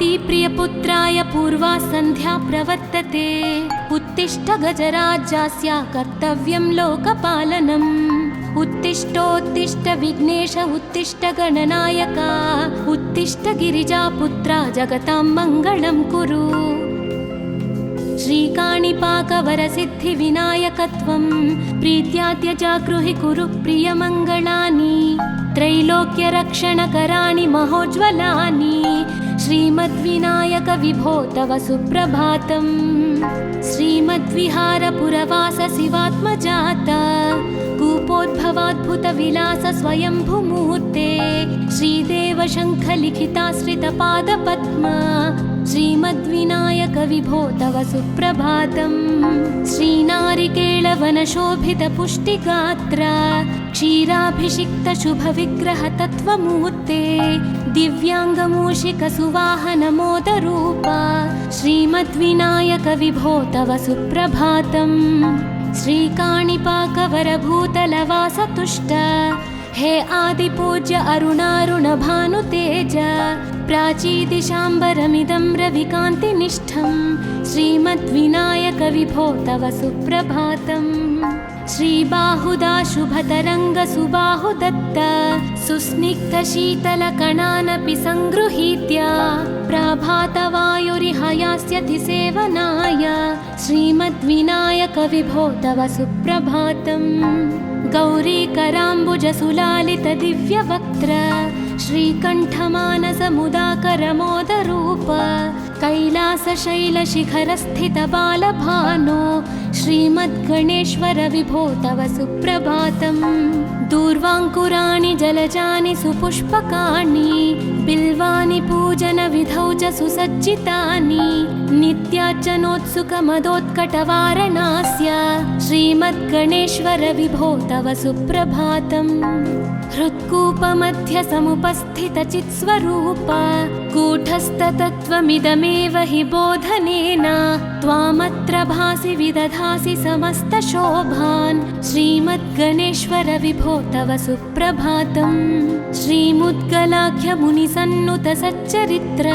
कुन्तीप्रियपुत्राय पूर्वा सन्ध्या प्रवर्तते। उत्तिष्ठ गजराज्यास्य कर्तव्यं लोकपालनम्। उत्तिष्ठोत्तिष्ठ विघ्नेश उत्तिष्ठ गणनायक। उत्तिष्ठ गिरिजापुत्रा जगतां मङ्गलं कुरु। श्रीकाणिपाकवरसिद्धिविनायकत्वं प्रीत्याद्य जागृहि कुरु प्रियमङ्गलानि। त्रैलोक्यरक्षणकराणि महोज्ज्वलानि। श्रीमद्विनायक विभो तव सुप्रभातम्। श्रीमद्विहारपुरवास शिवात्मजात कूपोद्भवाद्भुतविलास स्वयंभूमूर्ते। श्रीदेव शङ्खलिखिताश्रितपादपद्म। श्रीमद्विनायक विभो तव सुप्रभातम्। श्रीनारिकेळवनशोभितपुष्टिगात्र क्षीराभिषिक्तशुभविग्रह तत्त्वमूर्ते। दिव्याङ्गमूषिकसुवाहनमोदरूप श्रीमद्विनायक विभो तव सुप्रभातम्। श्रीकाणिपाकवरभूतलवासतुष्ट हे आदिपूज्य अरुणारुणभानुतेज। प्राचीदिशाम्बरमिदं रविकान्तिनिष्ठं श्रीमद्विनायक विभो तव सुप्रभातम्। श्रीबाहुदा शुभतरङ्गसुबाहुदत्त सुस्निग्धशीतलकणानपि सङ्गृहीत्य प्रभातवायुरिहयास्यति सेवनाय श्रीमद्विनायक विभो तव सुप्रभातम्। गौरीकराम्बुजसुलालितदिव्यवक्त्र श्रीकण्ठमानसमुदाकरमोदरूप कैलासशैलशिखरस्थितबालभानो श्रीमद्गणेश्वर विभो तव सुप्रभातम्। दूर्वाङ्कुराणि जलजानि सुपुष्पकाणि बिल्वानि पूजनविधौ च सुसज्जितानि। नित्यार्चनोत्सुकमदोत्कटवारणास्य श्रीमद्गणेश्वर विभो तव सुप्रभातम्। हृत्कूपमध्य समुपस्थितचित्स्वरूप कूटस्थतत्त्वमिदमेव हि बोधनेन त्वामत्र भासि विदधासि समस्तशोभान् श्रीमद्गणेश्वर विभो तव सुप्रभातम्। श्रीमुद्गलाख्यमुनिसन्नुत सच्चरित्र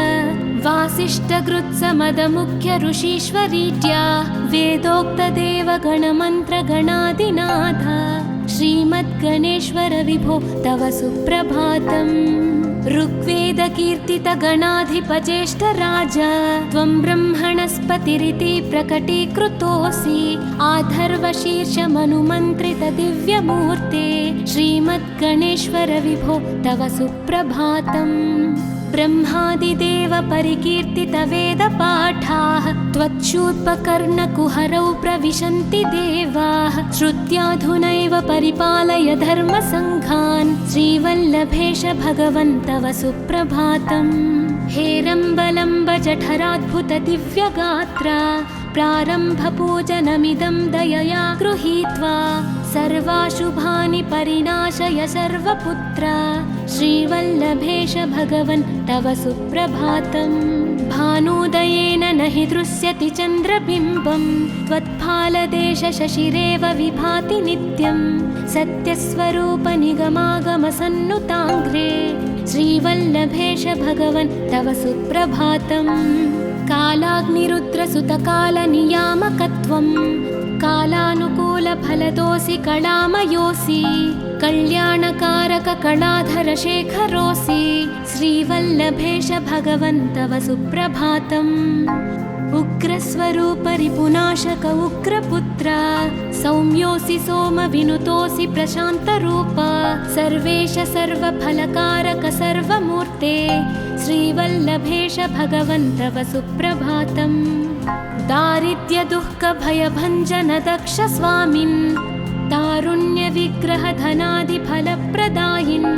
वासिष्ठकृत्समदमुख्य ऋषीश्वरीज्या वेदोक्तदेवगणमन्त्रगणादिनाथ श्रीमद्गणेश्वर विभो तव सुप्रभातम्। ऋग्वेदकीर्तितगणाधिपज्येष्ठराज त्वं ब्रह्मणस्पतिरिति प्रकटीकृतोऽसि। आधर्वशीर्षमनुमन्त्रितदिव्यमूर्ते श्रीमद्गणेश्वर विभो तव सुप्रभातम्। ब्रह्मादिदेव परिकीर्तितवेदपाठाः त्वच्छूर्पकर्णकुहरौ प्रविशन्ति देवाः। श्रुत्याधुनैव परिपालय धर्मसङ्घान् श्रीवल्लभेश भगवन् तव सुप्रभातम्। हेरम्बलम्ब जठराद्भुत दिव्यगात्र प्रारम्भपूजनमिदं दयया गृहीत्वा सर्वाशुभानि परिनाशय सर्वपुत्र श्रीवल्लभेश भगवन् तव सुप्रभातम्। भानुदयेन न हि दृश्यति चन्द्रबिम्बं त्वत्फालदेश शशिरेव विभाति नित्यं। सत्यस्वरूप निगमागमसन्नुताङ्घ्रे श्रीवल्लभेश भगवन् तव सुप्रभातम्। कालाग्निरुद्रसुतकालनियामकत्वं कालानुकूलफलदोऽसि कलामयोऽसि। कल्याणकारक कलाधरशेखरोऽसि श्रीवल्लभेश भगवन् तव सुप्रभातम्। उग्रस्वरूप रिपुनाशक उग्रपुत्र सौम्योऽसि सोमविनुतोऽसि प्रशान्तरूप। सर्वेश सर्वफलकारक सर्वमूर्ते श्रीवल्लभेश भगवन् तव सुप्रभातम्। दारिद्र्यदुःखभयभञ्जन दक्ष स्वामिन् तारुण्यविग्रहधनादिफलप्रदायिन्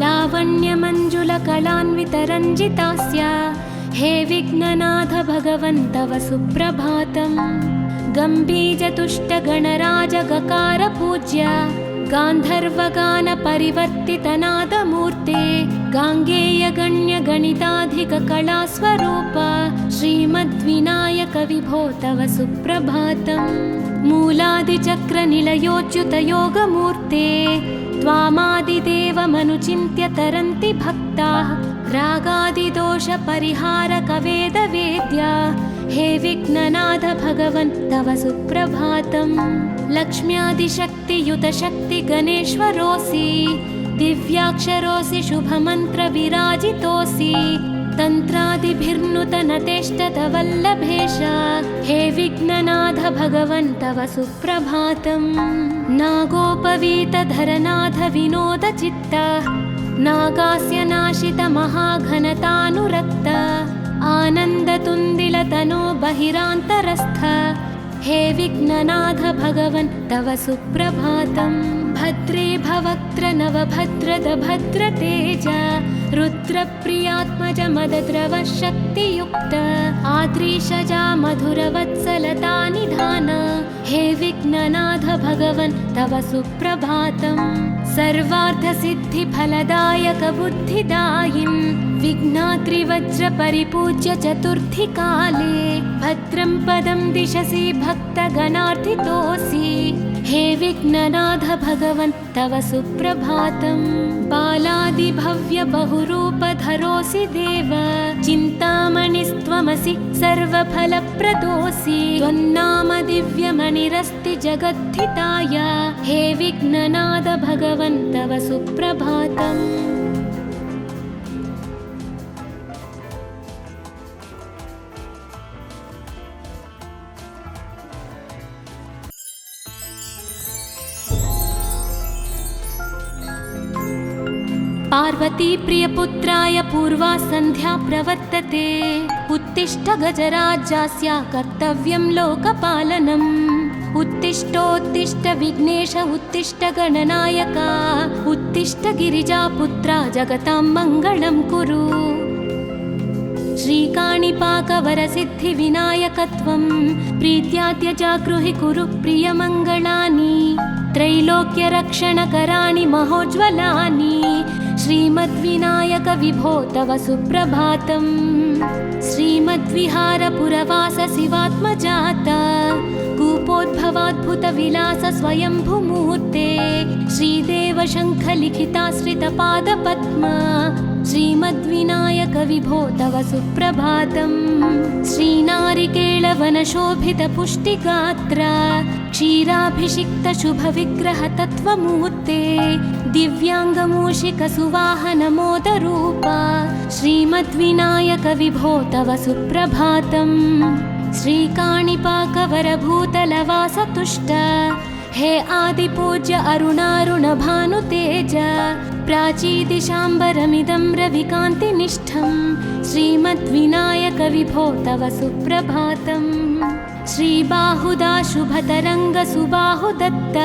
लावण्यमञ्जुलकलान्वितरञ्जितास्य हे विघ्ननाथ भगवन् तव सुप्रभातम्। गम्भीजतुष्टगणराजगकार गान्धर्वगानपरिवर्तितनादमूर्ते गाङ्गेयगण्यगणिताधिककलास्वरूप श्रीमद्विनायक विभो तव सुप्रभातम्। मूलादिचक्रनिलयोच्युतयोगमूर्ते त्वामादिदेवमनुचिन्त्य तरन्ति भक्ताः रागादिदोषपरिहारकवेदवेद्या हे विघ्ननाथ भगवन् तव सुप्रभातम्। लक्ष्म्यादिशक्तियुतशक्ति गणेश्वरोऽसि दिव्याक्षरोऽसि शुभमन्त्रविराजितोऽसि तन्त्रादिभिर्नुतनतेष्टतवल्लभेश हे विघ्ननाथ भगवन् तव सुप्रभातम्। नागोपवीतधरनाथ विनोदचित्त नागास्य नाशितमहाघनतानुरक्त आनन्दतुन्दिलतनो बहिरान्तरस्थ हे विघ्ननाथ भगवन् तव सुप्रभातम्। भद्रे भवक्त्र नवभद्रद भद्रतेज रुद्रप्रियात्मज मदद्रव शक्तियुक्त आद्रीशजा मधुरवत्सलता निधान हे विघ्ननाथ भगवन् तव सुप्रभातम्। सर्वार्थसिद्धिफलदायक बुद्धिदायिन् विघ्नाद्रिवज्रपरिपूज्य चतुर्थी काले भद्रं पदं दिशसि भक्तगणार्थितोऽसि हे विघ्ननाथ भगवन् तव सुप्रभातम्। बालादिभव्य बहुरूपधरोऽसि देव चिन्तामणिस्त्वमसि सर्वफलप्रदोऽसि त्वन्नाम दिव्यमणिरस्ति जगद्धिताय हे विघ्ननाथ भगवन् तव सुप्रभातम्। पार्वती प्रियपुत्राय पूर्वा सन्ध्या प्रवर्तते उत्तिष्ठ गजराज्यस्य कर्तव्यं लोकपालनम्। उत्तिष्ठोत्तिष्ठ विघ्नेश उत्तिष्ठ गणनायक उत्तिष्ठ गिरिजापुत्रा जगतां मङ्गलं कुरु। श्रीकाणिपाकवरसिद्धिविनायकत्वं प्रीत्याद्यजागृहि कुरु प्रियमङ्गलानि त्रैलोक्यरक्षणकराणि महोज्ज्वलानि श्रीमद्विनायक विभो तव सुप्रभातम्। श्रीमद्विहारपुरवास शिवात्मजाता कूपोद्भवाद्भुतविलास स्वयंभुमूर्ते श्रीदेव शङ्खलिखिताश्रितपादपद्मा श्रीमद्विनायक विभो तव सुप्रभातम्। श्रीनारिकेळवनशोभितपुष्टिगात्र क्षीराभिषिक्त शुभविग्रह तत्त्वमूर्ते दिव्याङ्गमूषिकसुवाहनमोदरूपा श्रीमद्विनायक विभो तव सुप्रभातम्। श्रीकाणिपाकवरभूतलवासतुष्ट हे आदिपूज्य अरुणारुणभानुतेज प्राचीदिशाम्बरमिदं रविकान्तिनिष्ठं श्रीमद्विनायक विभो तव सुप्रभातम्। श्रीबाहुदा शुभतरङ्गसुबाहुदत्त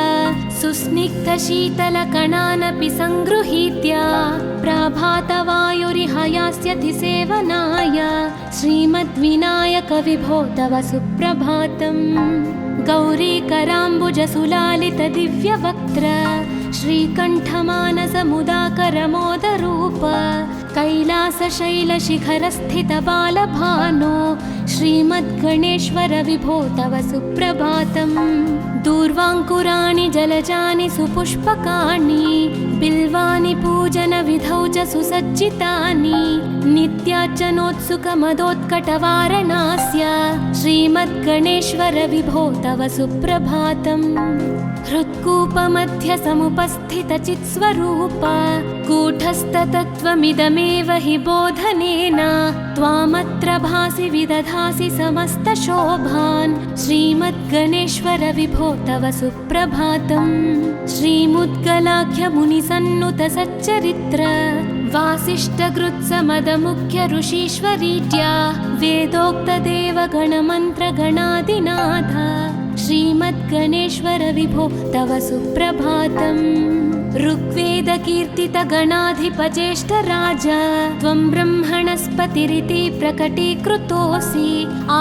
सुस्निग्धशीतलकणानपि सङ्गृहीत्य प्राभातवायुरिहयास्यति सेवनाय श्रीमद्विनायक विभो तव सुप्रभातम्। गौरीकराम्बुजसुलालितदिव्यवक्त्र श्रीकण्ठमानसमुदाकरमोदरूप कैलासशैलशिखरस्थितबालभानो श्रीमद्गणेश्वर विभो तव सुप्रभातम्। दूर्वाङ्कुराणि जलजानि सुपुष्पकाणि बिल्वानि पूजनविधौ च सुसज्जितानि नित्यार्चनोत्सुकमदोत्कटवारणास्य श्रीमद्गणेश्वर विभो तव सुप्रभातम्। हृत्कूपमध्यसमुपस्थितचित्स्वरूप कूटस्थतत्त्वमिदमेव हि बोधनेन त्वामत्र भासि विदधासि समस्तशोभान् श्रीमद्गणेश्वर विभो तव सुप्रभातम्। श्रीमुद्गलाख्यमुनिसन्नुतसच्चरित्र वासिष्ठकृत्समदमुख्य ऋषीश्वरीत्या वेदोक्तदेवगणमन्त्रगणादिनाथ श्रीमद्गणेश्वर विभो तव सुप्रभातम्। ऋग्वेदकीर्तितगणाधिपज्येष्ठराज त्वं ब्रह्मणस्पतिरिति प्रकटीकृतोऽसि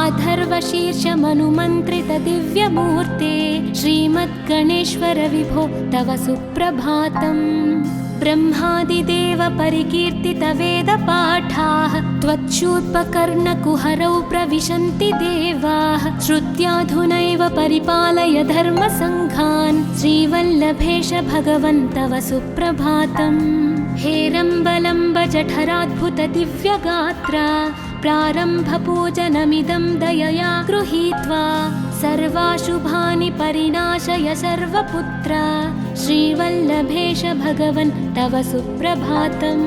आधर्वशीर्षमनुमन्त्रितदिव्यमूर्ते श्रीमद्गणेश्वर विभो तव सुप्रभातम्। ब्रह्मादिदेव परिकीर्तितवेदपाठाः त्वच्छूर्पकर्णकुहरौ प्रविशन्ति देवाः श्रुत्याधुनैव परिपालय धर्मसङ्घान् श्रीवल्लभेश भगवन् तव सुप्रभातम्। हेरम्बलम्ब जठराद्भुत दिव्यगात्रा प्रारम्भपूजनमिदं दयया गृहीत्वा सर्वाशुभानि परिनाशय सर्वपुत्रा श्रीवल्लभेश भगवन् तव सुप्रभातम्।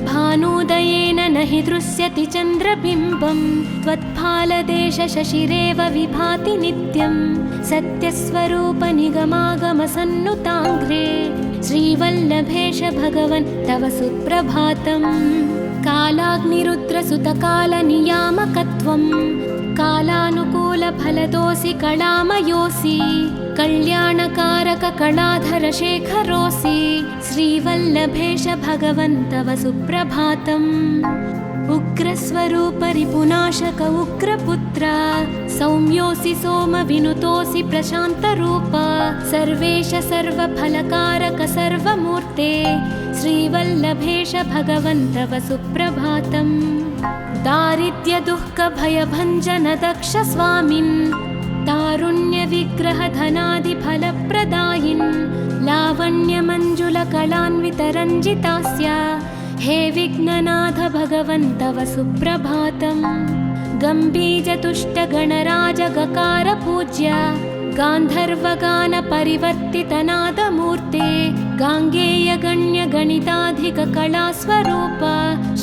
भानुदयेन न हि दृश्यति चन्द्रबिम्बं त्वत्फालदेश शशिरेव विभाति नित्यं सत्यस्वरूप निगमागमसन्नुताङ्घ्रे श्रीवल्लभेश भगवन् तव सुप्रभातम्। कालाग्निरुद्रसुतकालनियामकत्वं कालानुकूलफलदोऽसि कलामयोऽसि कल्याणकारक कलाधरशेखरोऽसि श्रीवल्लभेश भगवन् तव सुप्रभातम्। उग्रस्वरूपरिपुनाशक उग्रपुत्र सौम्योऽसि सोमविनुतोऽसि प्रशान्तरूप सर्वेश सर्वफलकारक सर्वमूर्ते श्रीवल्लभेश भगवन् तव सुप्रभातम्। दारिद्र्यदुःखभयभञ्जन दक्ष स्वामिन् तारुण्यविग्रहधनादिफलप्रदायिन् लावण्यमञ्जुलकलान्वितरञ्जितास्य हे विघ्ननाथ भगवन् तव सुप्रभातम्। गम्भीजतुष्टगणराजगकार गान्धर्वगानपरिवर्तितनादमूर्ते गाङ्गेयगण्यगणिताधिककलास्वरूप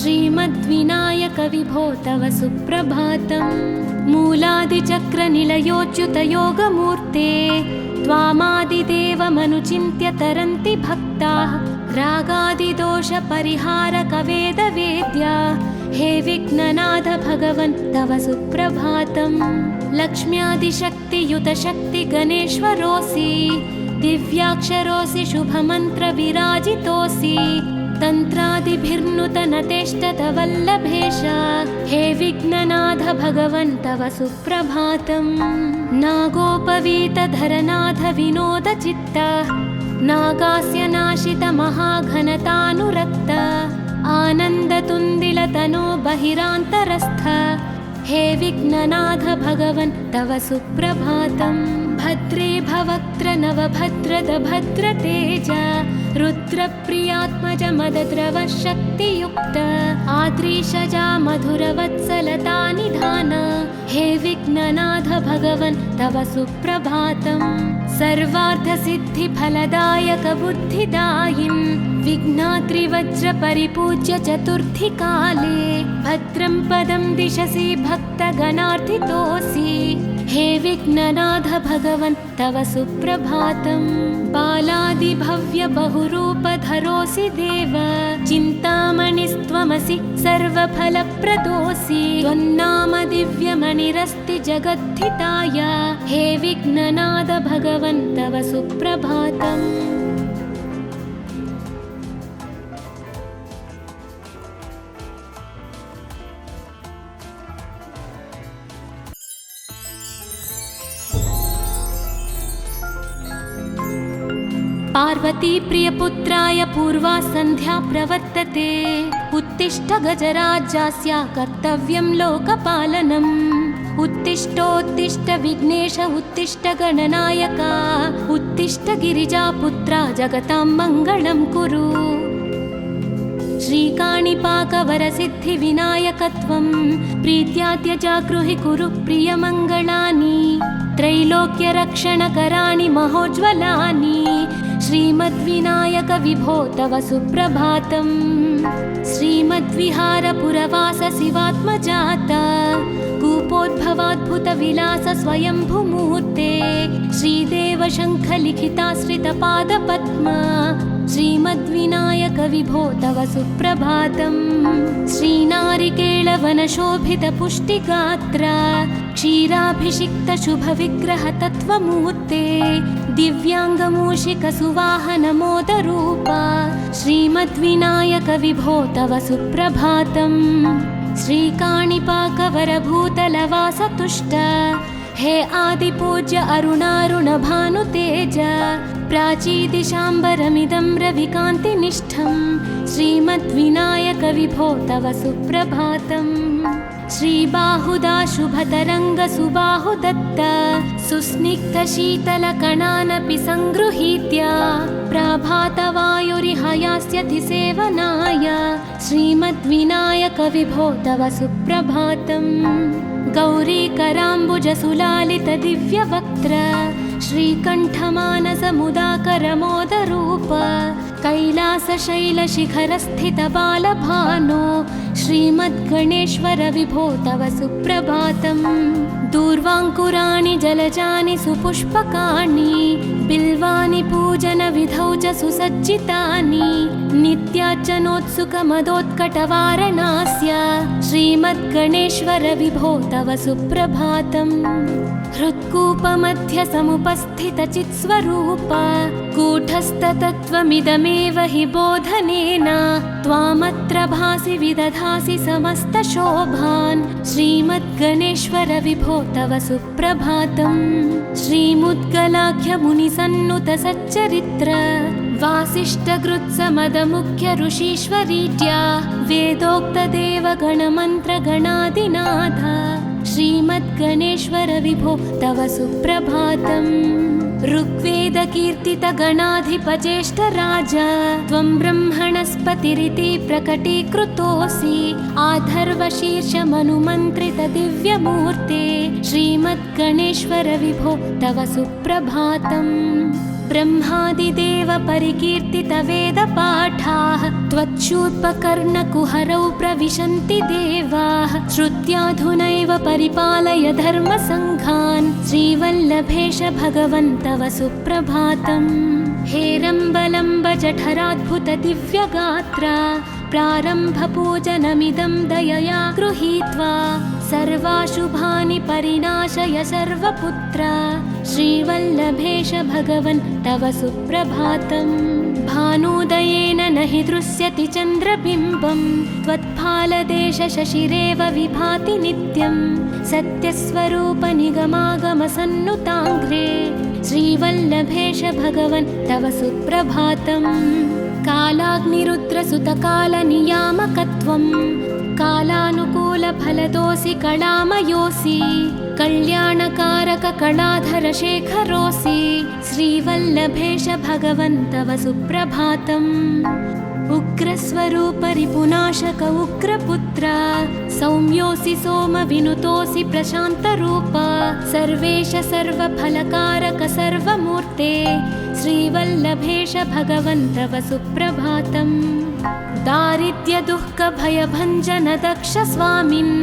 श्रीमद्विनायक विभो तव सुप्रभातम्। मूलादिचक्रनिलयोच्युतयोगमूर्ते त्वामादिदेवमनुचिन्त्य तरन्ति भक्ताः रागादिदोषपरिहारक वेदवेद्या हे विघ्ननाथ भगवन् तव सुप्रभातम्। लक्ष्म्यादिशक्तियुतशक्ति गणेश्वरोऽसि दिव्याक्षरोऽसि शुभमन्त्रविराजितोऽसि तन्त्रादिभिर्नुतनतेष्टतवल्लभेश हे विघ्ननाथ भगवन् तव सुप्रभातम्। नागोपवीतधरनाथ विनोदचित्त नागास्य नाशित महाघनतानुरक्त आनन्दतुन्दिलतनो बहिरान्तरस्थ हे विघ्ननाथ भगवन् तव सुप्रभातम्। भद्रे भवक्त्र नवभद्रद भद्रतेज रुद्रप्रियात्मज मदद्रव शक्तियुक्त आद्रीशजा मधुरवत्सलता निधान हे विघ्ननाथ भगवन् तव सुप्रभातम्। सर्वार्थसिद्धिफलदायक बुद्धिदायिन् विघ्नात्रिवज्रपरिपूज्य चतुर्थी काले भद्रं पदं दिशसि भक्तगणार्थितोऽसि हे विघ्ननाथ भगवन् तव सुप्रभातम्। बालादिभव्य बहुरूपधरोऽसि देव चिन्तामणिस्त्वमसि सर्वफलप्रदोऽसि त्वन्नाम दिव्यमणिरस्ति जगद्धिताय हे विघ्ननाथ भगवन् तव सुप्रभातम्। पार्वती प्रियपुत्राय पूर्वा सन्ध्या प्रवर्तते उत्तिष्ठ गजराज्यस्य कर्तव्यं लोकपालनम्। उत्तिष्ठोत्तिष्ठ विघ्नेश उत्तिष्ठ गणनायक उत्तिष्ठ गिरिजापुत्रा जगतां मङ्गलं कुरु। श्रीकाणिपाकवरसिद्धिविनायकत्वं प्रीत्याद्य जागृहि कुरु प्रियमङ्गलानि त्रैलोक्यरक्षणकराणि महोज्ज्वलानि श्रीमद्विनायक विभो तव सुप्रभातम्। श्रीमद्विहारपुरवास शिवात्मजात कूपोद्भवाद्भुतविलास स्वयंभुमूर्ते श्रीदेव शङ्खलिखिताश्रितपादपद्म श्रीमद्विनायक विभो तव सुप्रभातम्। श्रीनारिकेळवनशोभितपुष्टिगात्र क्षीराभिषिक्तशुभविग्रहतत्त्वमूर्ते दिव्याङ्गमूषिकसुवाहनमोदरूप श्रीमद्विनायक विभो तव सुप्रभातम्। श्रीकाणिपाकवरभूतलवासतुष्ट हे आदिपूज्य अरुणारुण भानुतेज प्राचीदिशाम्बरमिदं रविकान्तिनिष्ठं श्रीमद्विनायक विभो तव सुप्रभातम्। श्रीबाहुदा शुभतरङ्ग सुबाहुदत्त सुस्निग्धशीतलकणानपि सङ्गृहीत्य प्रभातवायुरिहयास्यति सेवनाय श्रीमद्विनायक विभो तव सुप्रभातम्। गौरीकराम्बुजसुलालित दिव्यवक्त्र श्रीकण्ठमानसमुदाकरमोदरूप कैलासशैलशिखरस्थित बालभानो श्रीमद्गणेश्वर विभो तव सुप्रभातम्। दूर्वाङ्कुराणि जलजानि सुपुष्पकाणि बिल्वानि पूजनविधौ च सुसज्जितानि नित्यार्चनोत्सुकमदोत्कटवारणास्य श्रीमद्गणेश्वर विभो तव सुप्रभातम्। हृत्कूपमध्य समुपस्थितचित्स्वरूप कूटस्थतत्त्वमिदमेव हि बोधनेन त्वामत्र भासि विदधासि समस्तशोभान् श्रीमद्गणेश्वर विभो तव सुप्रभातम्। श्रीमुद्गलाख्यमुनिसन्नुत सच्चरित्र वासिष्ठगृत्समदमुख्य ऋषीश्वरीड्या वेदोक्तदेवगणमन्त्रगणादिनाथ श्रीमद्गणेश्वर विभो तव सुप्रभातम्। ऋग्वेदकीर्तितगणाधिपज्येष्ठराज त्वं ब्रह्मणस्पतिरिति प्रकटीकृतोऽसि आधर्वशीर्षमनुमन्त्रित दिव्यमूर्ते श्रीमद्गणेश्वर विभो तव सुप्रभातम्। ब्रह्मादिदेव परिकीर्तित वेदपाठाः त्वच्छूर्पकर्णकुहरौ प्रविशन्ति देवाः श्रुत्याधुनैव परिपालय धर्मसङ्घान् श्रीवल्लभेश भगवन् तव सुप्रभातम्। हेरम्बलम्ब जठराद्भुत दिव्यगात्रा प्रारम्भपूजनमिदं दयया गृहीत्वा सर्वाशुभानि परिनाशय सर्वपुत्र श्रीवल्लभेश भगवन् तव सुप्रभातम्। भानुदयेन न हि दृश्यति चन्द्रबिम्बं त्वत्फालदेश शशिरेव विभाति नित्यं सत्यस्वरूप निगमागमसन्नुताङ्घ्रे श्रीवल्लभेश भगवन् तव सुप्रभातम्। कालाग्निरुद्रसुतकालनियामकत्वं कालानुकूलफलदोऽसि कलामयोऽसि कल्याणकारक कलाधर शेखरोऽसि श्रीवल्लभेश भगवन् तव सुप्रभातम्। उग्रस्वरूप रिपुनाशक उग्रपुत्र सौम्योऽसि सोमविनुतोऽसि प्रशान्तरूप सर्वेश सर्वफलकारक सर्वमूर्ते श्रीवल्लभेश भगवन् तव सुप्रभातम्। दारिद्र्यदुःखभयभञ्जन दक्ष स्वामिन्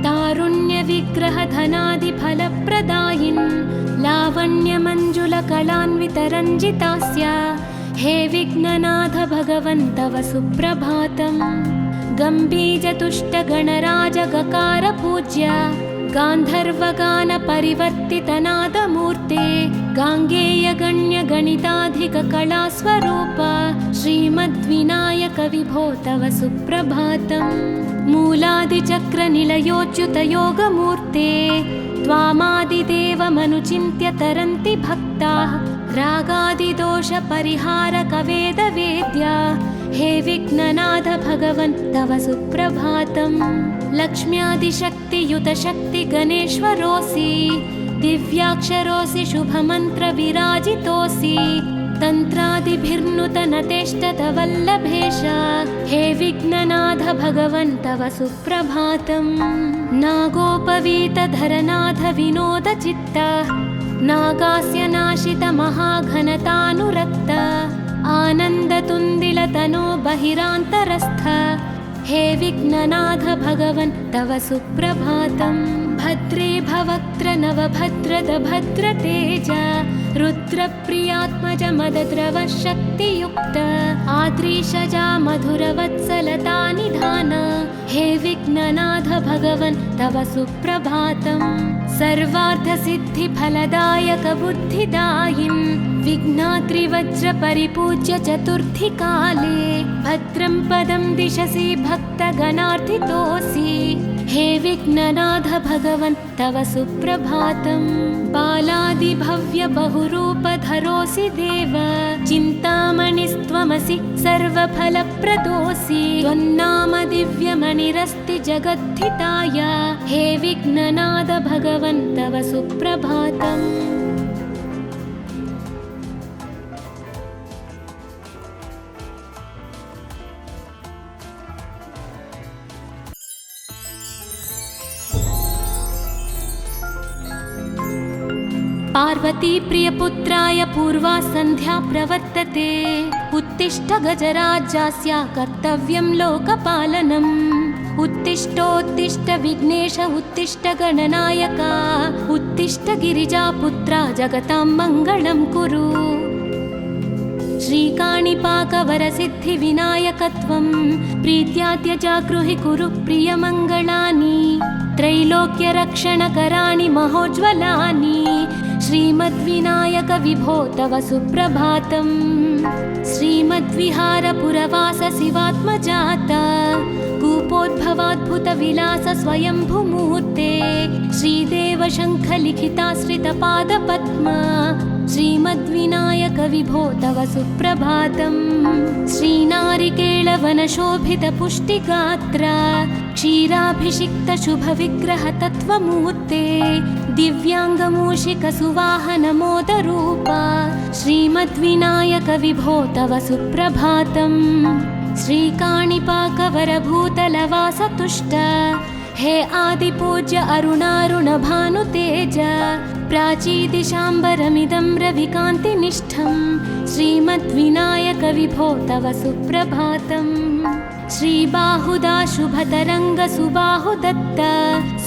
तारुण्यविग्रह धनादिफलप्रदायिन् लावण्यमञ्जुलकलान्वितरञ्जितास्य हे विघ्ननाथ भगवन् तव सुप्रभातम्। गम्भीजतुष्टगणराजगकार पूज्य गान्धर्वगानपरिवर्तितनादमूर्ते गाङ्गेयगण्यगणिताधिककलास्वरूप श्रीमद्विनायक विभो तव सुप्रभातम्। मूलादिचक्रनिलयोच्युतयोगमूर्ते त्वामादिदेवमनुचिन्त्य तरन्ति भक्ताः रागादिदोषपरिहारकवेदवेद्या हे विघ्ननाथ भगवन् तव सुप्रभातम्। लक्ष्म्यादिशक्तियुतशक्तिगणेश्वरोऽसि दिव्याक्षरोऽसि शुभमन्त्रविराजितोऽसि तन्त्रादिभिर्नुतनतेष्टतवल्लभेश हे विघ्ननाथ भगवन् तव सुप्रभातम्। नागोपवीतधरनाथ विनोदचित्त नागास्य नाशित महाघनतानुरक्त आनन्दतुन्दिलतनो बहिरान्तरस्थ हे विघ्ननाथ भगवन् तव सुप्रभातम्। भद्रे भवक्त्र नवभद्रद भद्रतेज रुद्रप्रियात्मज मदद्रव शक्तियुक्त आद्रीशजा मधुरवत्सलता निधान हे विघ्ननाथ भगवन् तव सुप्रभातम्। सर्वार्थसिद्धिफलदायक बुद्धिदायिन् विघ्नाद्रिवज्रपरिपूज्य चतुर्थीकाले भद्रं पदं दिशसि भक्तगणार्थितोऽसि हे विघ्ननाथ भगवन् तव सुप्रभातम्। बालादिभव्य बहुरूपधरोऽसि देव, चिन्तामणिस्त्वमसि सर्वफलप्रदोऽसि। त्वन्नाम दिव्यमणिरस्ति जगद्धिताय, हे विघ्ननाथ भगवन् तव सुप्रभातम्। पार्वती प्रियपुत्राय पूर्वा सन्ध्या प्रवर्तते, उत्तिष्ठ गजराज्यस्य कर्तव्यं लोकपालनम्। उत्तिष्ठोत्तिष्ठ विघ्नेश उत्तिष्ठ गणनायक, उत्तिष्ठ गिरिजापुत्रा जगतां मङ्गलं कुरु। श्रीकाणिपाकवरसिद्धिविनायकत्वं प्रीत्याद्य जागृहि कुरु प्रियमङ्गलानि। त्रैलोक्यरक्षणकराणि महोज्ज्वलानि, श्रीमद्विनायक विभो तव सुप्रभातम्। श्रीमद्विहारपुरवास शिवात्मजाता, कूपोद्भवाद्भुतविलास स्वयंभूमूर्ते। श्रीदेव शङ्खलिखिताश्रितपादपद्मा, श्रीमद्विनायक विभो तव सुप्रभातम्। श्रीनारिकेळवनशोभितपुष्टिगात्र, क्षीराभिषिक्तशुभविग्रह तत्त्वमूर्ते। दिव्याङ्गमूषिकसुवाहनमोदरूपा, श्रीमद्विनायक विभो तव सुप्रभातम्। श्रीकाणिपाकवरभूतलवासतुष्ट, हे आदिपूज्य अरुणारुणभानुतेज। प्राचीदिशाम्बरमिदं रविकान्तिनिष्ठं, श्रीमद्विनायक विभो तव सुप्रभातम्। श्रीबाहुदाशुभतरङ्गसुबाहुदत्त,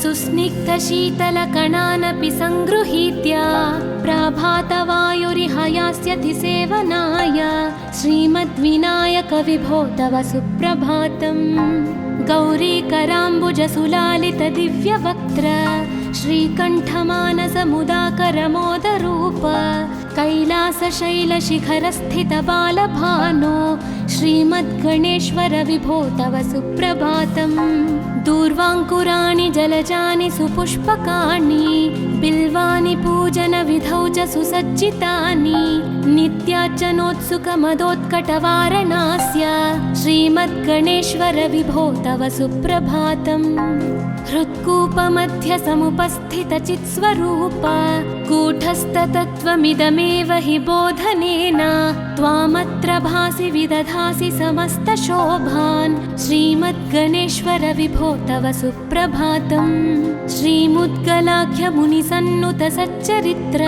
सुस्निग्धशीतलकणानपि सङ्गृहीत्य। प्रभातवायुरिहयास्यति सेवनाय, श्रीमद्विनायक विभो तव सुप्रभातम्। गौरीकराम्बुजसुलालितदिव्यवक्त्र, श्रीकण्ठमानसमुदाकरमोदरूप। कैलासशैलशिखरस्थितबालभानो, श्रीमद्गणेश्वर विभो तव सुप्रभातम्। दूर्वाङ्कुराणि जलजानि सुपुष्पकाणि, बिल्वानि पूजनविधौ च सुसज्जितानि। नित्यार्चनोत्सुकमदोत्कटवारणास्य, श्रीमद्गणेश्वर विभो तव सुप्रभातम्। हृत्कूपमध्यसमुपस्थितचित्स्वरूप, कूटस्थतत्त्वमिदमेव हि बोधनेन। त्वामत्र भासि विदधासि समस्तशोभान्, श्रीमद्गणेश्वर विभो तव सुप्रभातम्। श्रीमुद्गलाख्यमुनिसन्नुतसच्चरित्र,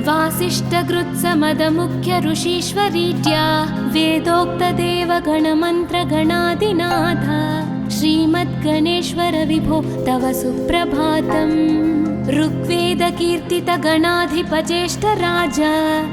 वासिष्ठकृत्समदमुख्य ऋषीश्वरीत्या। वेदोक्तदेवगणमन्त्रगणादिनाथ, श्रीमद्गणेश्वर विभो तव सुप्रभातम्। ऋग्वेदकीर्तितगणाधिपज्येष्ठराज,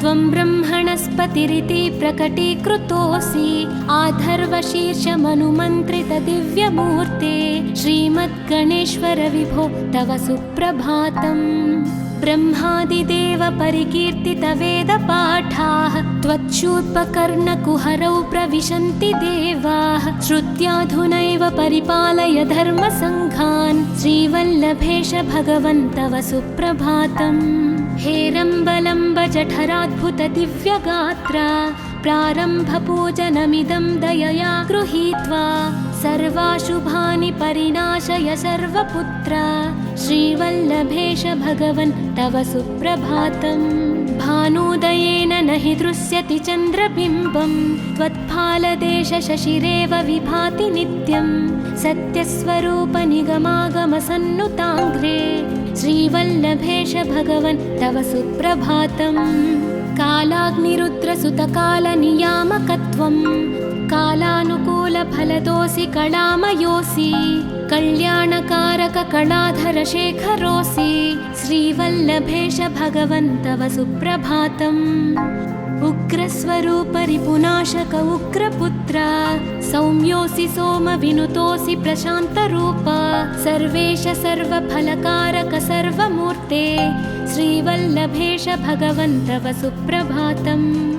त्वं ब्रह्मणस्पतिरिति प्रकटीकृतोऽसि। आधर्वशीर्षमनुमन्त्रितदिव्यमूर्ते, श्रीमद्गणेश्वर विभो तव सुप्रभातम्। ब्रह्मादिदेव परिकीर्तितवेदपाठाः, त्वच्छूर्पकर्णकुहरौ प्रविशन्ति देवाः। श्रुत्याधुनैव परिपालय धर्मसङ्घान्, श्रीवल्लभेश भगवन् तव सुप्रभातम्। हेरम्बलम्ब जठराद्भुत दिव्यगात्र, प्रारम्भपूजनमिदं दयया गृहीत्वा। सर्वाशुभानि परिनाशय सर्वपुत्र, श्रीवल्लभेश भगवन् तव सुप्रभातम्। भानुदयेन न हि दृश्यति चन्द्रबिम्बं, त्वत्फालदेश शशिरेव विभाति नित्यं। सत्यस्वरूप निगमागमसन्नुताङ्घ्रे, श्रीवल्लभेश भगवन् तव सुप्रभातम्। कालाग्निरुद्रसुतकालनियामकत्वं, कालानुकूलफलदोऽसि कलामयोऽसि। कल्याणकारक कलाधरशेखरोऽसि, श्रीवल्लभेश भगवन् तव सुप्रभातम्। उग्रस्वरूप रिपुनाशक उग्रपुत्र, सौम्योऽसि सोमविनुतोऽसि प्रशान्तरूप। सर्वेश सर्वफलकारक सर्वमूर्ते, श्रीवल्लभेश भगवन् तव सुप्रभातम्।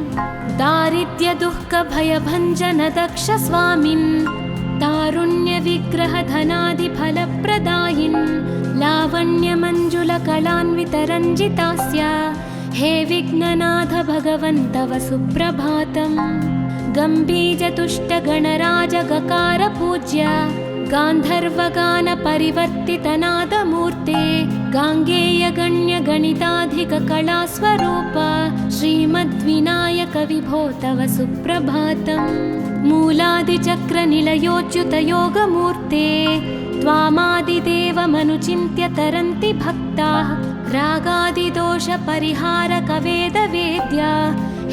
दारिद्र्यदुःखभयभञ्जन दक्ष स्वामिन्, तारुण्य लावण्यविग्रहधनादिफलप्रदायिन् लावण्यमञ्जुलकलान्वितरञ्जितास्य हे विघ्ननाथ भगवन् तव सुप्रभातम्। गम्भीजतुष्टगणराजगकार गान्धर्वगानपरिवर्तितनादमूर्ते गाङ्गेयगण्यगणिताधिककलास्वरूप श्रीमद्विनायक विभो तव सुप्रभातम्। मूलादिचक्रनिलयोच्युतयोगमूर्ते त्वामादिदेवमनुचिन्त्य तरन्ति भक्ताः रागादिदोषपरिहारकवेदवेद्या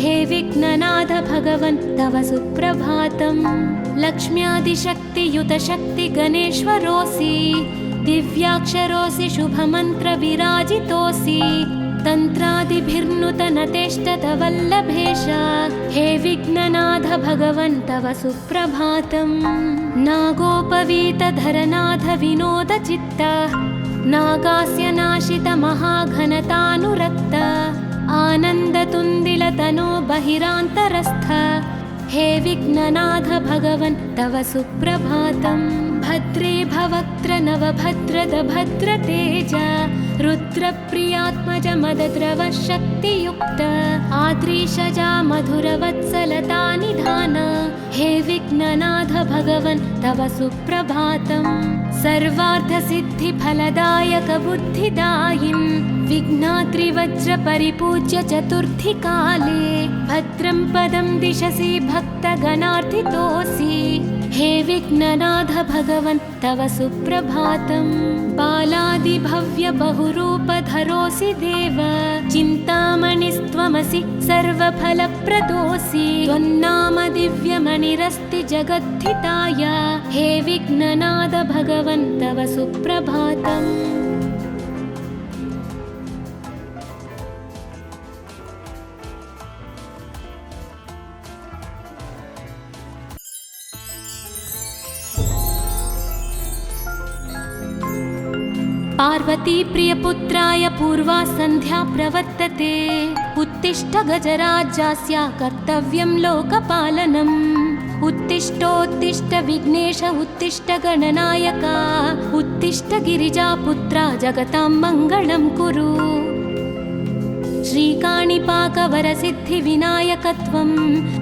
हे विघ्ननाथ भगवन् तव सुप्रभातम्। लक्ष्म्यादिशक्तियुतशक्तिगणेश्वरोऽसि दिव्याक्षरोऽसि शुभमन्त्रविराजितोऽसि तन्त्रादिभिर्नुतनतेष्टतवल्लभेश हे विघ्ननाथ भगवन् तव सुप्रभातम्। नागोपवीतधरनाथ विनोदचित्त नागास्य नाशित महाघनतानुरक्त आनन्दतुन्दिलतनो बहिरान्तरस्थ हे विघ्ननाथ भगवन् तव सुप्रभातम्। भद्रे भवक्त्र नवभद्रद भद्रतेज रुद्रप्रियात्मज मदद्रव शक्तियुक्त आद्रीशजा मधुरवत्सलता निधान हे विघ्ननाथ भगवन् तव सुप्रभातम्। सर्वार्थसिद्धिफलदायक बुद्धिदायिन् विघ्नाद्रिवज्रपरिपूज्य चतुर्थीकाले भद्रं पदं दिशसि भक्तगणार्थितोऽसि हे विघ्ननाथ भगवन् तव सुप्रभातम्। बालादिभव्य बहुरूपधरोऽसि देव चिन्तामणिस्त्वमसि सर्वफलप्रदोऽसि त्वन्नाम दिव्यमणिरस्ति जगद्धिताय हे विघ्ननाथ भगवन् तव सुप्रभातम्। पार्वती प्रियपुत्राय पूर्वा सन्ध्या प्रवर्तते उत्तिष्ठ गजराज्यास्य कर्तव्यं लोकपालनम्। उत्तिष्ठोत्तिष्ठ विघ्नेश उत्तिष्ठ गणनायक उत्तिष्ठ गिरिजापुत्रा जगतां मङ्गलं कुरु। श्रीकाणिपाकवरसिद्धिविनायकत्वं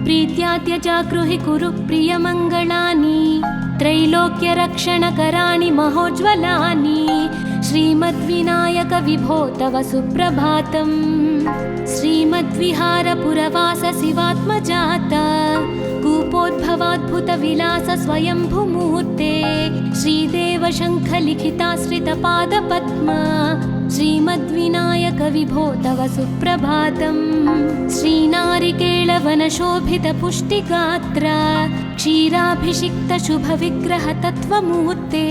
प्रीत्यात्यजागृहि कुरु प्रियमङ्गलानि त्रैलोक्यरक्षणकराणि महोज्ज्वलानि श्रीमद्विनायक विभो तव सुप्रभातम्। श्रीमद्विहारपुरवास शिवात्मजात कूपोद्भवाद्भुतविलास स्वयंभुमूर्ते श्रीदेव शङ्खलिखिताश्रितपादपद्म श्रीमद्विनायक विभो तव सुप्रभातम्। श्रीनारिकेळवनशोभितपुष्टिगात्र क्षीराभिषिक्तशुभविग्रहतत्त्वमूर्ते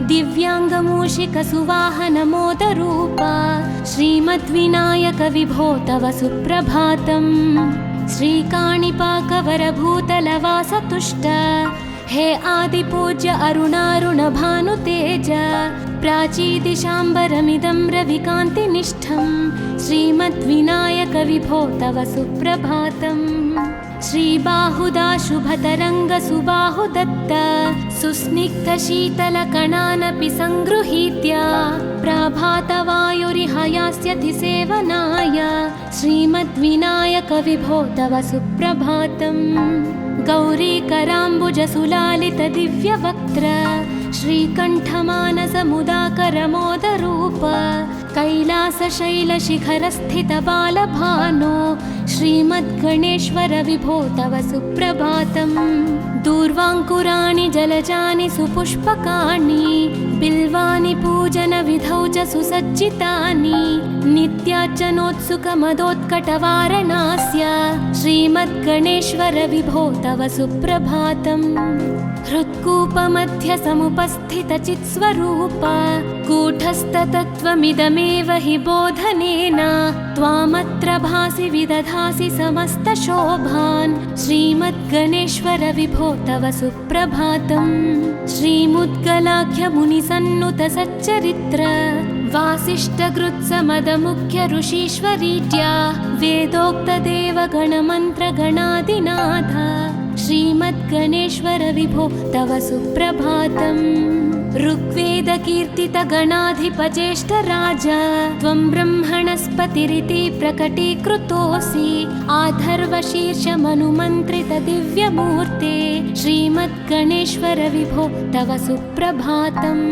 दिव्याङ्गमूषिकसुवाहनमोदरूप श्रीमद्विनायक विभो तव सुप्रभातम्। श्रीकाणिपाकवरभूतलवासतुष्ट हे आदिपूज्य अरुणारुणभानुतेज प्राचीदिशाम्बरमिदं रविकान्तिनिष्ठं श्रीमद्विनायक विभो तव सुप्रभातम्। श्रीबाहुदा शुभतरङ्गसुबाहुदत्त सुस्निग्धशीतलकणानपि सङ्गृहीत्य प्राभातवायुरिहायास्यति सेवनाय श्रीमद्विनायक विभो तव सुप्रभातम्। गौरीकराम्बुजसुलालितदिव्यवक्त्र श्रीकण्ठमानसमुदाकरमोदरूप कैलासशैलशिखरस्थितबालभानो श्रीमद्गणेश्वर विभो तव सुप्रभातम्। दूर्वाङ्कुराणि जलजानि सुपुष्पकाणि बिल्वानि पूजनविधौ च सुसज्जितानि नित्यार्चनोत्सुकमदोत्कटवारणास्य श्रीमद्गणेश्वर विभो तव सुप्रभातम्। हृत्कूपमध्यसमुपस्थितचित्स्वरूप कूटस्थतत्त्वमिदमेव हि बोधनेन त्वामत्र भासि विदधासि समस्तशोभान् श्रीमद्गणेश्वर विभो तव सुप्रभातम्। श्रीमुद्गलाख्यमुनिसन्नुतसच्चरित्र वासिष्ठगृत्समदमुख्य ऋषीश्वरीड्या वेदोक्तदेवगणमन्त्रगणादिनाथ श्रीमद्गणेश्वर विभो तव सुप्रभातम्। ऋग्वेदकीर्तितगणाधिपज्येष्ठ राजा त्वं ब्रह्मणस्पतिरिति प्रकटीकृतोऽसि। आधर्वशीर्षमनुमन्त्रितदिव्यमूर्ते श्रीमद्गणेश्वर विभो तव सुप्रभातम्।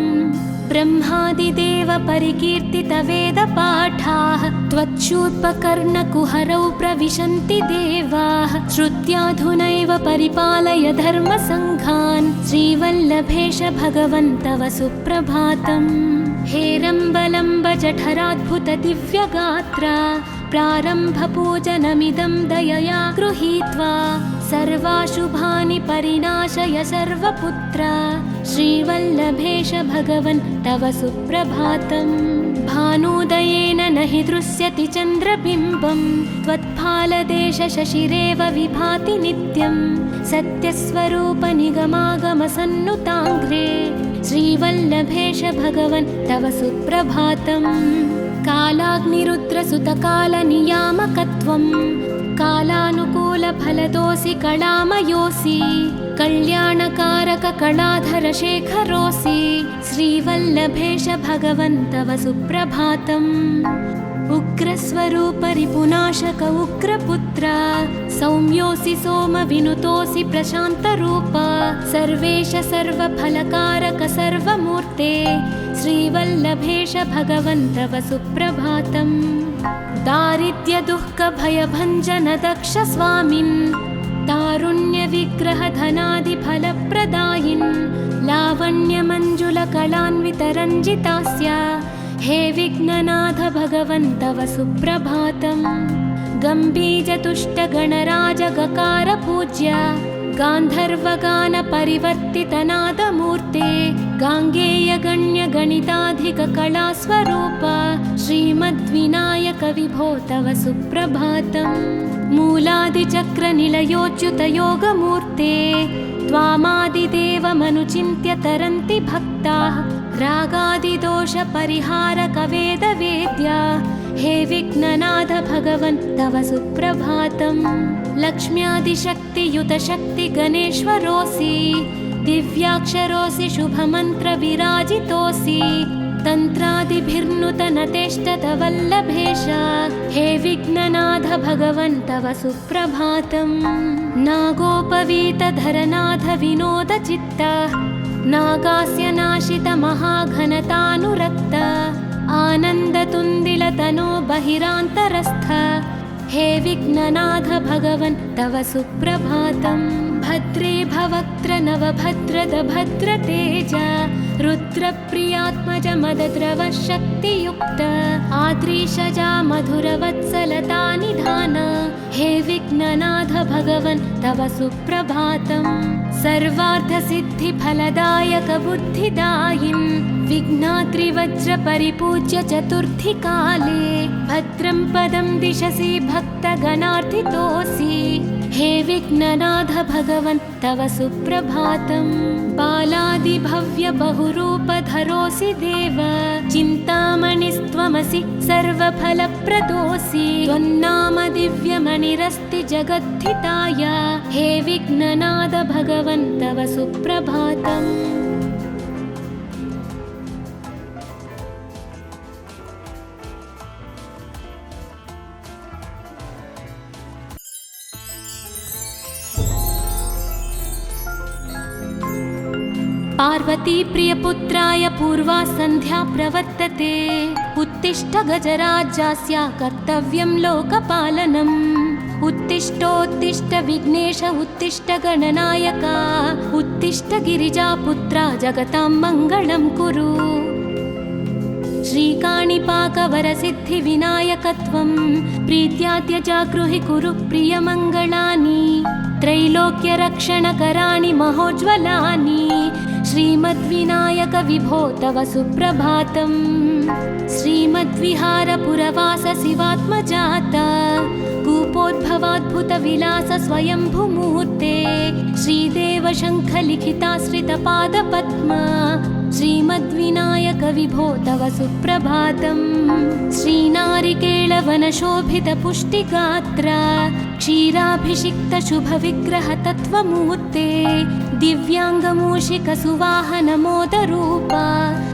ब्रह्मादिदेव परिकीर्तितवेदपाठाः त्वच्छूर्पकर्णकुहरौ प्रविशन्ति देवाः। श्रुत्याधुनैव परिपालय धर्मसङ्घान् श्रीवल्लभेश भगवन् तव सुप्रभातम्। हेरम्बलम्ब जठराद्भुतदिव्यगात्रा प्रारम्भपूजनमिदं दयया गृहीत्वा सर्वाशुभानि परिनाशय सर्वपुत्रा श्रीवल्लभेश भगवन् तव सुप्रभातम्। भानुदयेन न हि दृश्यति चन्द्रबिम्बं त्वत्फालदेशशशिरेव विभाति नित्यं। सत्यस्वरूपनिगमागमसन्नुताङ्घ्रे श्रीवल्लभेश भगवन् तव सुप्रभातम्। कालाग्निरुद्रसुतकालनियामकत्वं कालानुकूलफलदोऽसि कलामयोऽसि। कल्याणकारककलाधरशेखरोऽसि श्रीवल्लभेश भगवन् तव सुप्रभातम्। उग्रस्वरूपरिपुनाशक उग्रपुत्र सौम्योऽसि सोमविनुतोऽसि प्रशान्तरूप। सर्वेश सर्वफलकारक सर्वमूर्ते श्रीवल्लभेश भगवन् तव सुप्रभातम्। दारिद्र्यदुःखभयभञ्जन दक्ष स्वामिन् तारुण्यविग्रहधनादिफलप्रदायिन् लावण्यमञ्जुलकलान्वितरञ्जितास्य हे विघ्ननाथ भगवन् तव सुप्रभातम्। गम्भीजतुष्टगणराजगकार पूज्य गान्धर्वगानपरिवर्तितनादमूर्ते गाङ्गेयगण्यगणिताधिककलास्वरूप श्रीमद्विनायक विभो तव सुप्रभातम्। मूलादिचक्रनिलयोच्युतयोगमूर्ते त्वामादिदेवमनुचिन्त्य तरन्ति भक्ताः। रागादिदोषपरिहारकवेदवेद्या हे विघ्ननाथ भगवन् तव सुप्रभातम्। लक्ष्म्यादिशक्तियुतशक्तिगणेश्वरोऽसि दिव्याक्षरोऽसि शुभमन्त्रविराजितोऽसि। तन्त्रादिभिर्नुतनतेष्टतवल्लभेश हे विघ्ननाथ भगवन् तव सुप्रभातम्। नागोपवीतधरनाथ विनोदचित्त नागास्य नाशित महाघनतानुरक्त आनन्दतुन्दिलतनो बहिरान्तरस्थ हे विघ्ननाथ भगवन् तव सुप्रभातम्। भद्रे भवक्त्र नवभद्रद भद्रतेज रुद्रप्रियात्मज मदद्रव शक्तियुक्त आद्रीशजा मधुरवत्सलता निधान हे विघ्ननाथ भगवन् तव सुप्रभातम्। सर्वार्थसिद्धिफलदायक बुद्धिदायिन् विघ्नाद्रिवज्रपरिपूज्य चतुर्थीकाले भद्रं पदं दिशसि भक्तगणार्थितोऽसि हे विघ्ननाथ भगवन् तव सुप्रभातम्। बालादिभव्य बहुरूपधरोऽसि देव चिन्तामणिस्त्वमसि सर्वफलप्रदोऽसि। त्वन्नाम दिव्यमणिरस्ति जगद्धिताय हे विघ्ननाथ भगवन् तव सुप्रभातम्। पार्वती प्रियपुत्राय पूर्वा सन्ध्या प्रवर्तते उत्तिष्ठ गजराज्यस्य कर्तव्यं लोकपालनम्। उत्तिष्ठोत्तिष्ठ विघ्नेश उत्तिष्ठ गणनायक उत्तिष्ठ गिरिजापुत्रा जगतां मङ्गलं कुरु। श्रीकाणिपाकवरसिद्धिविनायकत्वं प्रीत्याद्य जागृहि कुरु प्रियमङ्गलानि। त्रैलोक्यरक्षणकराणि महोज्ज्वलानि श्रीमद्विनायक विभो तव सुप्रभातम्। श्रीमद्विहारपुरवास शिवात्मजात कूपोद्भवाद्भुतविलास स्वयंभुमूर्ते श्रीदेव शङ्खलिखिताश्रितपादपद्म श्रीमद्विनायक विभो तव सुप्रभातम्। श्रीनारिकेळवनशोभितपुष्टिगात्र क्षीराभिषिक्तशुभविग्रहतत्त्वमूर्ते दिव्याङ्गमूषिकसुवाहनमोदरूपा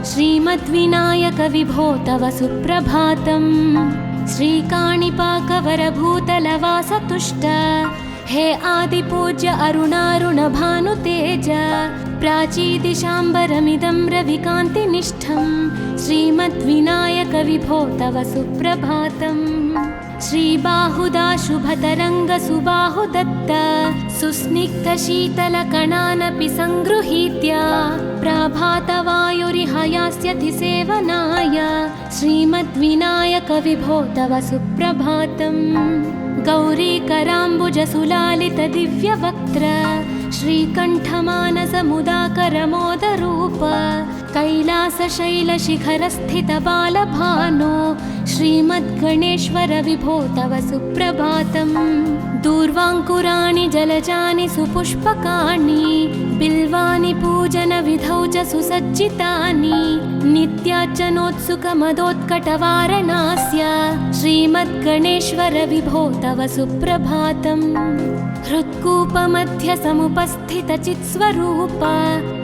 श्रीमद्विनायक विभो तव सुप्रभातम्। श्रीकाणिपाकवरभूतलवासतुष्ट हे आदिपूज्य अरुणारुणभानुतेज प्राचीदिशाम्बरमिदं रविकान्तिनिष्ठं श्रीमद्विनायक विभो तव सुप्रभातम्। श्रीबाहुदाशुभतरङ्गसुबाहुदत्त सुस्निग्धशीतलकणानपि सङ्गृहीत्य प्रभातवायुरिहयास्यति सेवनाय श्रीमद्विनायक विभो तव सुप्रभातम्। गौरीकराम्बुजसुलालितदिव्यवक्त्र श्रीकण्ठमानसमुदाकरमोदरूप कैलासशैलशिखरस्थितबालभानो श्रीमद्गणेश्वर विभो तव सुप्रभातम्। दूर्वाङ्कुराणि जलजानि सुपुष्पकाणि बिल्वानि पूजनविधौ च सुसज्जितानि नित्यार्चनोत्सुकमदोत्कटवारणास्य श्रीमद्गणेश्वर विभो तव सुप्रभातम्। हृत्कूपमध्यसमुपस्थितचित्स्वरूप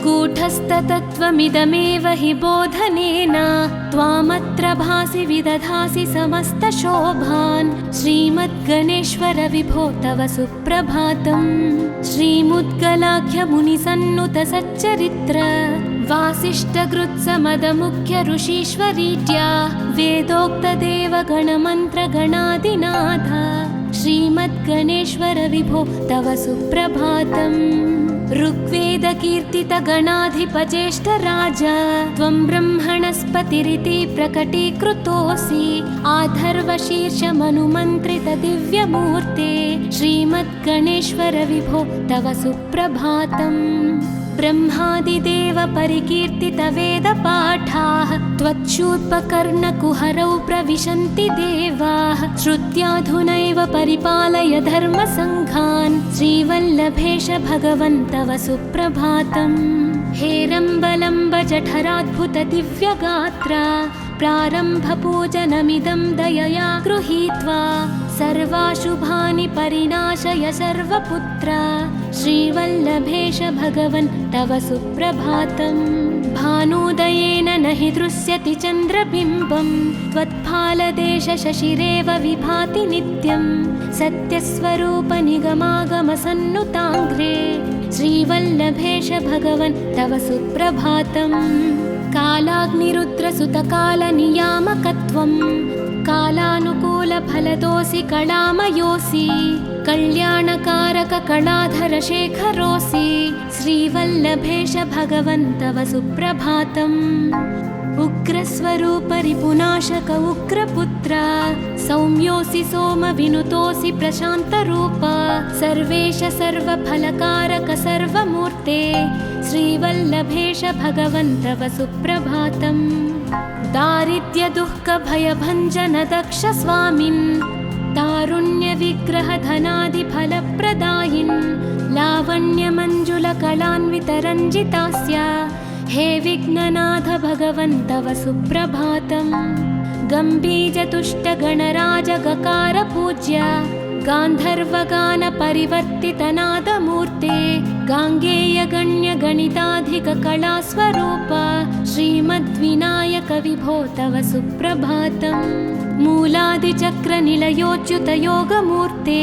कूटस्थतत्त्वमिदमेव हि बोधनेन त्वामत्र भासि विदधासि समस्तशोभान् श्रीमद्गणेश्वर विभो तव सुप्रभातम्। श्रीमुद्गलाख्यमुनिसन्नुतसच्चरित्र वासिष्ठकृत्समदमुख्यऋषीश्वरीत्या वेदोक्तदेवगणमन्त्रगणादिनाथ श्रीमद्गणेश्वर विभो तव सुप्रभातम्। ऋग्वेदकीर्तितगणाधिपज्येष्ठराज त्वं ब्रह्मणस्पतिरिति प्रकटीकृतोऽसि आधर्वशीर्षमनुमन्त्रितदिव्यमूर्ते श्रीमद्गणेश्वर विभो तव सुप्रभातम्। ब्रह्मादिदेव परिकीर्तितवेदपाठाः त्वच्छूर्पकर्णकुहरौ प्रविशन्ति देवाः श्रुत्याधुनैव परिपालय धर्मसङ्घान् श्रीवल्लभेश भगवन् तव सुप्रभातम्। हेरम्बलम्बजठराद्भुतदिव्यगात्रा प्रारम्भपूजनमिदं दयया गृहीत्वा सर्वाशुभानि परिनाशय सर्वपुत्र श्रीवल्लभेश भगवन् तव सुप्रभातम्। भानुदयेन न हि दृश्यति चन्द्रबिम्बं त्वत्फालदेशशशिरेव विभाति नित्यं सत्यस्वरूपनिगमागमसन्नुताङ्घ्रे श्रीवल्लभेश भगवन् तव सुप्रभातम्। कालाग्निरुद्रसुतकालनियामकत्वं कालानुकूलफलदोऽसि कलामयोऽसि कल्याणकारककलाधरशेखरोऽसि श्रीवल्लभेश भगवन् तव सुप्रभातम्। उग्रस्वरूपरिपुनाशक उग्रपुत्र सौम्योऽसि सोमविनुतोऽसि प्रशान्तरूप सर्वेश सर्वफलकारक सर्वमूर्ते श्रीवल्लभेश भगवन् तव सुप्रभातम्। दारिद्र्यदुःखभयभञ्जन दक्ष स्वामिन् तारुण्यविग्रहधनादिफलप्रदायिन् लावण्यमञ्जुलकलान्वितरञ्जितास्य हे विघ्ननाथ भगवन् तव सुप्रभातम्। गम्भीजतुष्टगणराजगकार पूज्य गान्धर्वगानपरिवर्तितनादमूर्ते गाङ्गेयगण्यगणिताधिककलास्वरूप श्रीमद्विनायक विभो तव सुप्रभातम्। मूलादिचक्रनिलयोच्युतयोगमूर्ते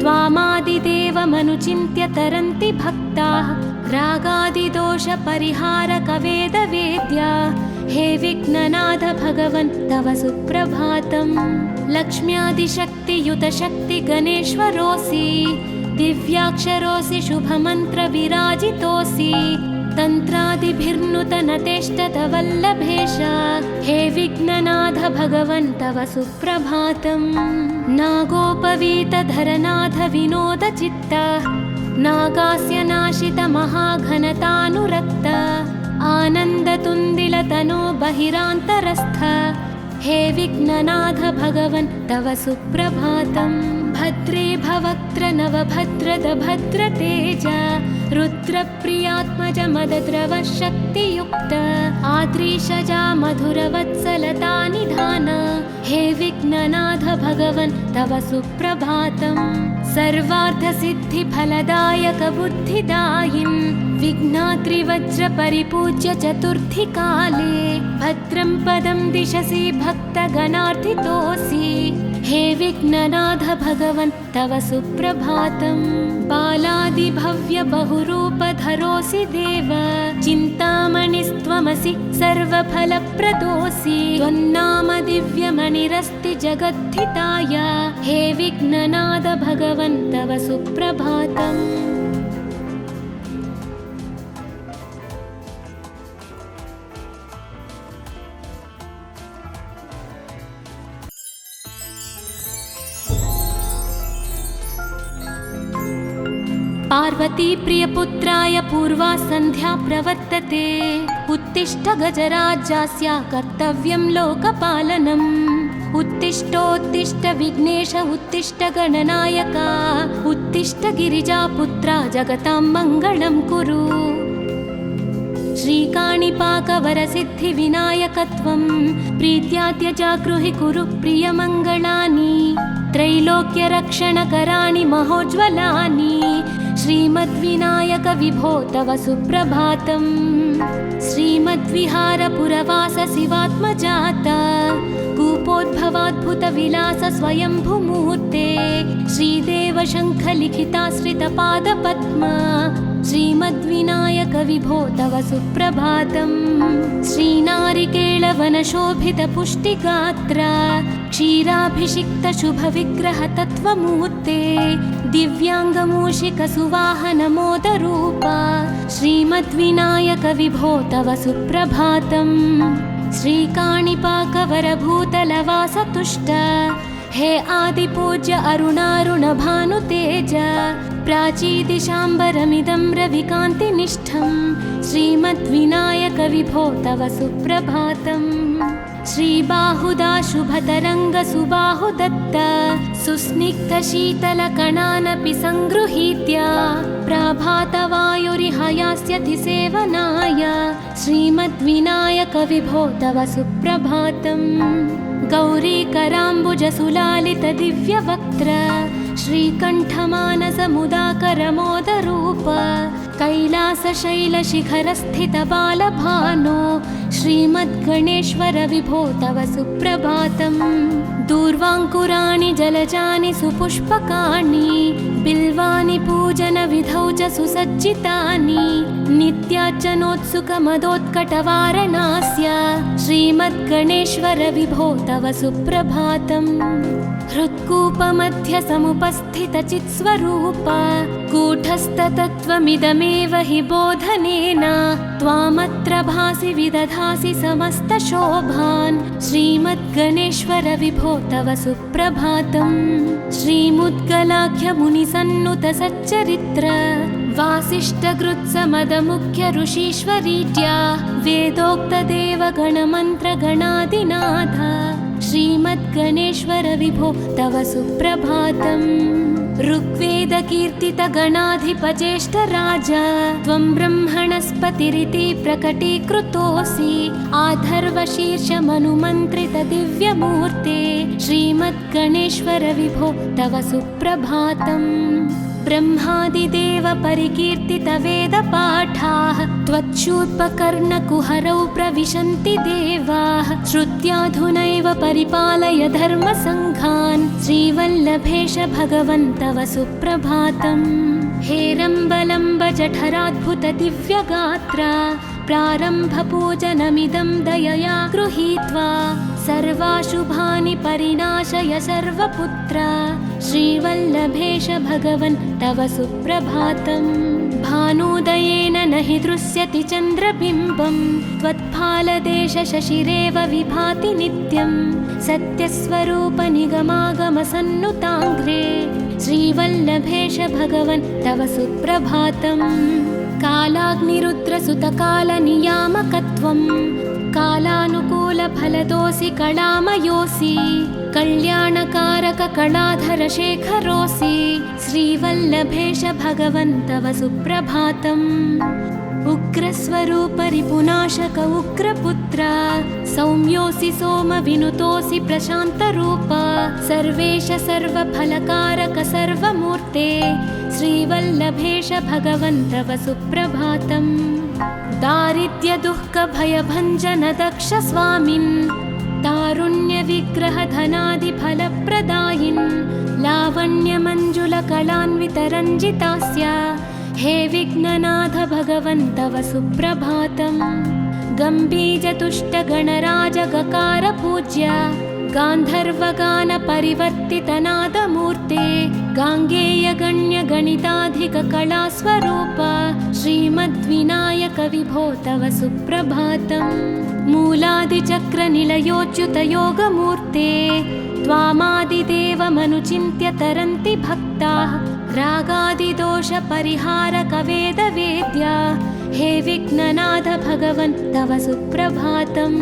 त्वामादिदेवमनुचिन्त्य तरन्ति भक्ताः रागादिदोषपरिहारकवेदवेद्या हे विघ्ननाथ भगवन् तव सुप्रभातम्। लक्ष्म्यादिशक्तियुतशक्तिगणेश्वरोऽसि दिव्याक्षरोऽसि शुभमन्त्रविराजितोऽसि तन्त्रादिभिर्नुतनतेष्टतवल्लभेश हे विघ्ननाथ भगवन् तव सुप्रभातम्। नागोपवीतधरनाथ विनोदचित्त नागास्य नाशितमहाघनतानुरक्त आनन्दतुन्दिलतनो बहिरान्तरस्थ हे विघ्ननाथ भगवन् तव सुप्रभातम्। भद्रे भवक्त्र नवभद्रद भद्रतेज रुद्रप्रियात्मज मदद्रवशक्तियुक्त आद्रीशजा मधुरवत्सलता निधान हे विघ्ननाथ भगवन् तव सुप्रभातम्। सर्वार्थसिद्धिफलदायकबुद्धिदायिन् विघ्नाद्रिवज्रपरिपूज्य चतुर्थीकाले भद्रं पदं दिशसि भक्तगणार्थितोऽसि। हे विघ्ननाथ भगवन् तव सुप्रभातम्। बालादिभव्य बहुरूपधरोऽसि देव, चिन्तामणिस्त्वमसि सर्वफलप्रदोऽसि। त्वन्नाम दिव्यमणिरस्ति जगद्धिताय, हे विघ्ननाथ भगवन् तव सुप्रभातम्। पार्वती प्रियपुत्राय पूर्वा सन्ध्या प्रवर्तते। उत्तिष्ठ गजराज्यास्य कर्तव्यं लोकपालनम्। उत्तिष्ठोत्तिष्ठ विघ्नेश उत्तिष्ठ गणनायका, उत्तिष्ठ गिरिजापुत्रा जगतां मङ्गलं कुरु। श्रीकाणिपाकवरसिद्धिविनायकत्वं प्रीत्याद्यजागृहि कुरु प्रियमङ्गलानि। त्रैलोक्यरक्षणकराणि महोज्ज्वलानि, श्रीमद्विनायक विभो तव सुप्रभातम्। श्रीमद्विहारपुरवास शिवात्मजाता, कूपोद्भवाद्भुतविलास स्वयंभुमूर्ते। श्रीदेव शङ्खलिखिताश्रितपादपद्मा, श्रीमद्विनायक विभो तव सुप्रभातम्। श्रीनारिकेळवनशोभितपुष्टिगात्रा, क्षीराभिषिक्तशुभविग्रहतत्त्वमूर्ते। दिव्याङ्गमूषिकसुवाहनमोदरूपा, श्रीमद्विनायक विभो तव सुप्रभातम्। श्रीकाणिपाकवरभूतलवासतुष्ट, हे आदिपूज्य अरुणारुणभानुतेज। प्राचीदिशाम्बरमिदं रविकान्तिनिष्ठं, श्रीमद्विनायक विभो तव सुप्रभातम्। श्रीबाहुदा शुभतरङ्गसुबाहुदत्त, सुस्निग्धशीतलकणानपि सङ्गृहीत्य। प्राभातवायुरिह यास्यति सेवनाय, श्रीमद्विनायक विभो तव सुप्रभातम्। गौरीकराम्बुजसुलालितदिव्यवक्त्र, श्रीकण्ठमानसमुदाकरमोदरूप। कैलासशैलशिखरस्थितबालभानो, श्रीमद्गणेश्वर विभो तव सुप्रभातम्। दूर्वाङ्कुराणि जलजानि सुपुष्पकाणि, बिल्वानि पूजनविधौ च सुसज्जितानि। नित्यार्चनोत्सुकमदोत्कटवारणास्य, श्रीमद्गणेश्वर विभो तव सुप्रभातम्। हृत्कूपमध्यसमुपस्थितचित्स्वरूप, कूटस्थतत्त्वमिदमेव हि बोधनेन। त्वामत्र भासि विदधासि समस्तशोभान्, श्रीमद्गणेश्वर विभो तव सुप्रभातम्। श्रीमुद्गलाख्यमुनिसन्नुतसच्चरित्र, वासिष्ठकृत्समदमुख्य ऋषीश्वरीड्या। वेदोक्तदेवगणमन्त्रगणादिनाथ, श्रीमद्गणेश्वर विभो तव सुप्रभातम्। ऋग्वेदकीर्तितगणाधिपज्येष्ठराज, त्वं ब्रह्मणस्पतिरिति प्रकटीकृतोऽसि। आधर्वशीर्षमनुमन्त्रितदिव्यमूर्ते, श्रीमद्गणेश्वर विभो तव सुप्रभातम्। ब्रह्मादिदेव परिकीर्तितवेदपाठाः, त्वच्छूर्पकर्णकुहरौ प्रविशन्ति देवाः। श्रुत्याधुनैव परिपालय धर्मसङ्घान्, श्रीवल्लभेश भगवन् तव सुप्रभातम्। हेरम्बलम्ब जठराद्भुतदिव्यगात्रा, प्रारम्भपूजनमिदं दयया गृहीत्वा। सर्वाशुभानि परिनाशय सर्वपुत्र, श्रीवल्लभेश भगवन् तव सुप्रभातम्। भानुदयेन न हि दृश्यति चन्द्रबिम्बं, त्वत्फालदेशशशिरेव विभाति नित्यं। सत्यस्वरूपनिगमागमसन्नुताङ्घ्रे, श्रीवल्लभेश भगवन् तव सुप्रभातम्। कालाग्निरुद्रसुतकालनियामकत्वं, कालानुकूलफलदोऽसि कलामयोऽसि। कल्याणकारककलाधरशेखरोऽसि, श्रीवल्लभेश भगवन् तव सुप्रभातम्। उग्रस्वरूप रिपुनाशक उग्रपुत्र सौम्योऽसि सोमविनुतोऽसि प्रशान्तरूप सर्वेश सर्वफलकारक सर्वमूर्ते श्रीवल्लभेश भगवन् तव सुप्रभातम्। दारिद्र्यदुःखभयभञ्जन दक्ष स्वामिन् तारुण्यविग्रहधनादिफलप्रदायिन् लावण्यमञ्जुलकलान्वितरञ्जितास्य हे विघ्ननाथ भगवन् तव सुप्रभातम्। गम्भीजतुष्टगणराजगकार पूज्य गान्धर्वगानपरिवर्तितनादमूर्ते गाङ्गेयगण्यगणिताधिककलास्वरूप श्रीमद्विनायक विभो तव सुप्रभातम्। मूलादिचक्रनिलयोच्युतयोगमूर्ते त्वामादिदेवमनुचिन्त्य तरन्ति भक्ताः रागादिदोषपरिहारकवेदवेद्या हे विघ्ननाथ भगवन् तव सुप्रभातम्।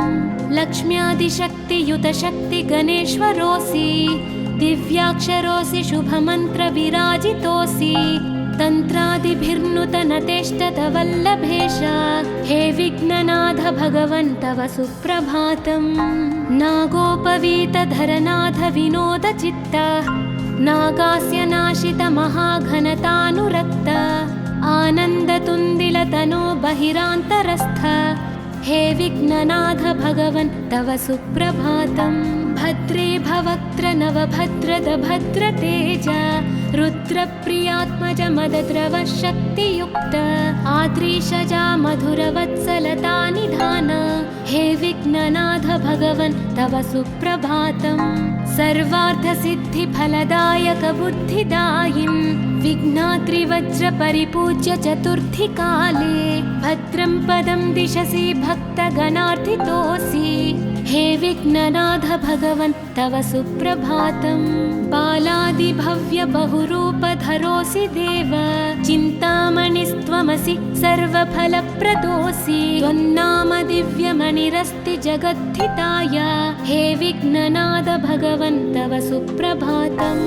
लक्ष्म्यादिशक्तियुतशक्तिगणेश्वरोऽसि दिव्याक्षरोऽसि शुभमन्त्रविराजितोऽसि तन्त्रादिभिर्नुतनतेष्टतवल्लभेश हे विघ्ननाथ भगवन् तव सुप्रभातम्। नागोपवीतधरनाथ विनोदचित्त नागास्य नाशित महाघनतानुरक्त आनन्दतुन्दिलतनो बहिरान्तरस्थ हे विघ्ननाथ भगवन् तव सुप्रभातम्। भद्रे भवक्त्र नवभद्रद भद्रतेज रुद्रप्रियात्मज मदद्रव शक्तियुक्त आद्रीशजा मधुरवत्सलता निधान हे विघ्ननाथ भगवन् तव सुप्रभातम्। सर्वार्थसिद्धिफलदायक बुद्धिदायिन् विघ्नात्रिवज्रपरिपूज्य चतुर्थीकाले भद्रं पदं दिशसि भक्तगणार्थितोऽसि हे विघ्ननाथ भगवन् तव सुप्रभातम्। बालादिभव्य बहुरूपधरोऽसि देव चिन्तामणिस्त्वमसि सर्वफलप्रदोऽसि त्वन्नाम दिव्यमणिरस्ति जगद्धिताय हे विघ्ननाथ भगवन् तव सुप्रभातम्।